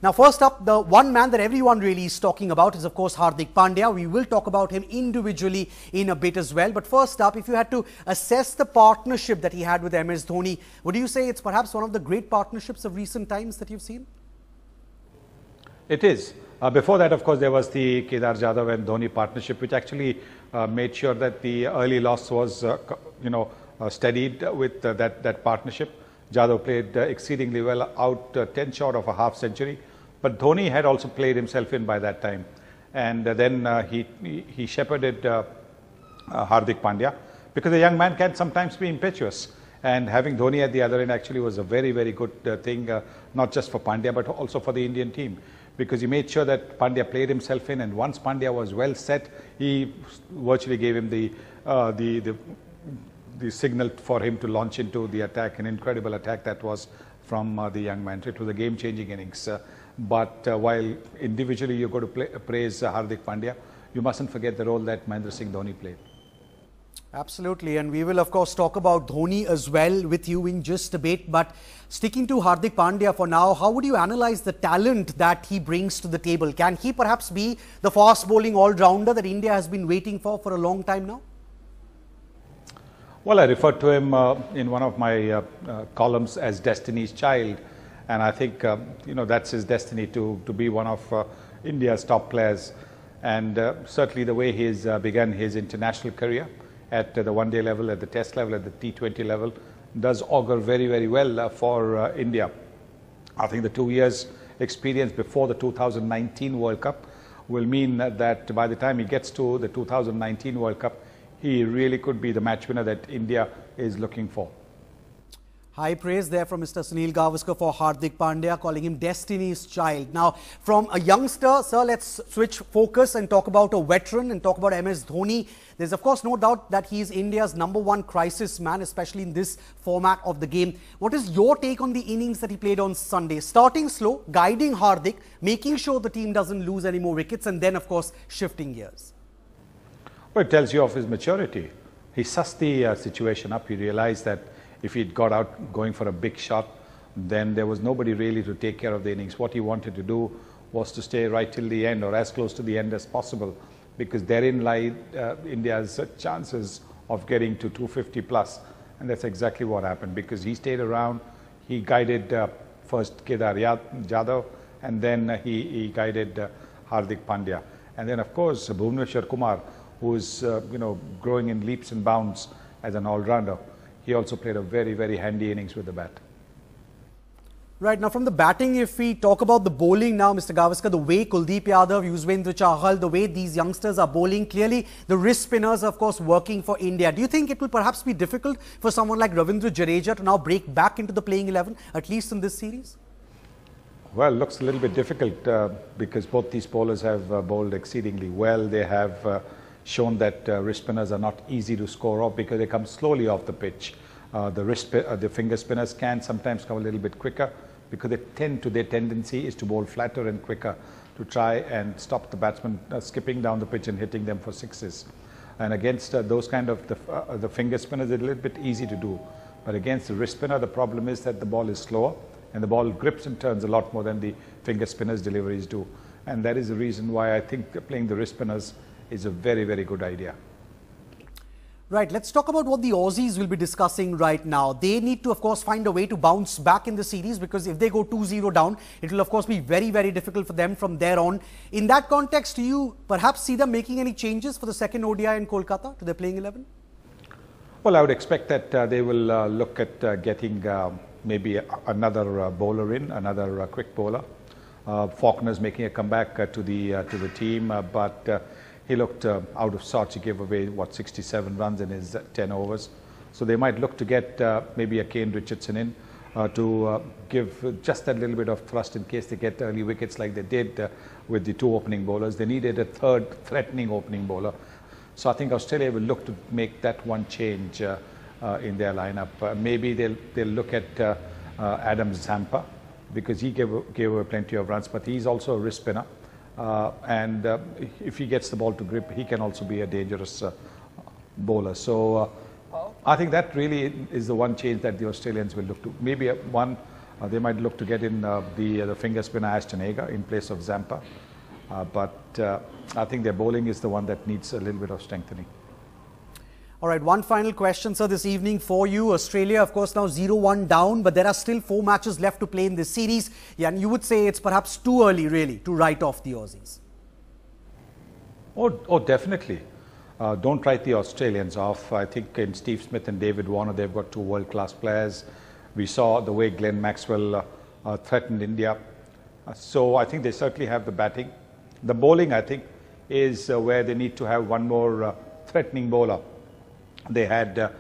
Now, first up, the one man that everyone really is talking about is, of course, Hardik Pandya. We will talk about him individually in a bit as well. But first up, if you had to assess the partnership that he had with MS Dhoni, would you say it's perhaps one of the great partnerships of recent times that you've seen? It is. Before that, of course, there was the Kedar Jadhav and Dhoni partnership, which actually made sure that the early loss was, steadied with that partnership. Jadhav played exceedingly well, out 10 short of a half century. But Dhoni had also played himself in by that time. And then he shepherded Hardik Pandya, because a young man can sometimes be impetuous. And having Dhoni at the other end actually was a very, very good thing, not just for Pandya, but also for the Indian team. Because he made sure that Pandya played himself in, and once Pandya was well set, he virtually gave him the signal for him to launch into the attack, an incredible attack that was from the young man. It was a game-changing innings. But while individually you're going to praise Hardik Pandya, you mustn't forget the role that Mahendra Singh Dhoni played. Absolutely, and we will of course talk about Dhoni as well with you in just a bit. But sticking to Hardik Pandya for now, how would you analyze the talent that he brings to the table? Can he perhaps be the fast bowling all-rounder that India has been waiting for a long time now? Well, I referred to him in one of my columns as Destiny's Child, and I think that's his destiny to be one of India's top players. And certainly the way he's begun his international career at the one-day level, at the test level, at the T20 level, does augur very, very well for India. I think the 2 years experience before the 2019 World Cup will mean that by the time he gets to the 2019 World Cup, he really could be the match winner that India is looking for. High praise there from Mr. Sunil Gavaskar for Hardik Pandya, calling him Destiny's Child. Now, from a youngster, sir, let's switch focus and talk about a veteran and talk about MS Dhoni. There's, of course, no doubt that he is India's #1 crisis man, especially in this format of the game. What is your take on the innings that he played on Sunday? Starting slow, guiding Hardik, making sure the team doesn't lose any more wickets, and then, of course, shifting gears. Well, it tells you of his maturity. He sussed the situation up. He realized that if he'd got out going for a big shot, then there was nobody really to take care of the innings. What he wanted to do was to stay right till the end, or as close to the end as possible, because therein lie India's chances of getting to 250 plus. And that's exactly what happened, because he stayed around. He guided first Kedar Jadhav, and then he guided Hardik Pandya. And then, of course, Bhuvneshwar Kumar, who is growing in leaps and bounds as an all-rounder. He also played a very, very handy innings with the bat. Right, now from the batting, if we talk about the bowling now, Mr. Gavaskar, the way Kuldeep Yadav, Yuzvendra Chahal, the way these youngsters are bowling, clearly the wrist spinners are, of course, working for India. Do you think it will perhaps be difficult for someone like Ravindra Jadeja to now break back into the playing 11, at least in this series? Well, looks a little bit difficult because both these bowlers have bowled exceedingly well. They have shown that wrist spinners are not easy to score off because they come slowly off the pitch. The finger spinners can sometimes come a little bit quicker because their tendency is to bowl flatter and quicker to try and stop the batsman skipping down the pitch and hitting them for sixes. And against those kind of the finger spinners, it's a little bit easy to do. But against the wrist spinner, the problem is that the ball is slower and the ball grips and turns a lot more than the finger spinners' deliveries do. And that is the reason why I think playing the wrist spinners is a very, very good idea. Right, let's talk about what the Aussies will be discussing right now. They need to, of course, find a way to bounce back in the series, because if they go 2-0 down, it will, of course, be very, very difficult for them from there on. In that context, do you perhaps see them making any changes for the second ODI in Kolkata to their playing 11? Well, I would expect that they will look at getting maybe another bowler in, another quick bowler. Faulkner's making a comeback to the team, but he looked out of sorts. He gave away, 67 runs in his 10 overs. So they might look to get maybe a Kane Richardson in to give just that little bit of thrust in case they get early wickets like they did with the two opening bowlers. They needed a third threatening opening bowler. So I think Australia will look to make that one change in their lineup. Maybe they'll look at Adam Zampa, because he gave away plenty of runs, but he's also a wrist spinner. And if he gets the ball to grip, he can also be a dangerous bowler. So I think that really is the one change that the Australians will look to. Maybe one They might look to get in the finger spinner Ashton Agar in place of Zampa. But I think their bowling is the one that needs a little bit of strengthening. All right, one final question, sir, this evening for you. Australia, of course, now 0-1 down, but there are still 4 matches left to play in this series. Yeah, and you would say it's perhaps too early, really, to write off the Aussies. Oh, definitely. Don't write the Australians off. I think in Steve Smith and David Warner, they've got 2 world-class players. We saw the way Glenn Maxwell threatened India. So I think they certainly have the batting. The bowling, I think, is where they need to have one more threatening bowler. They had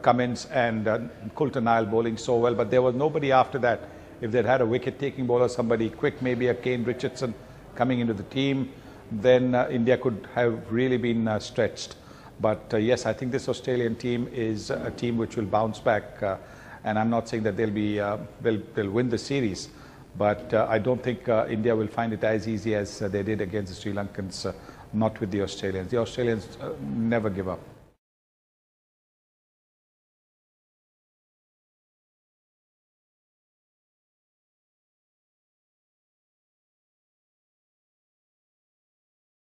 Cummins and Coulter Nile bowling so well, but there was nobody after that. If they'd had a wicket-taking bowler, somebody quick, maybe a Kane Richardson coming into the team, then India could have really been stretched. But yes, I think this Australian team is a team which will bounce back. And I'm not saying that they'll win the series, but I don't think India will find it as easy as they did against the Sri Lankans, not with the Australians. The Australians never give up.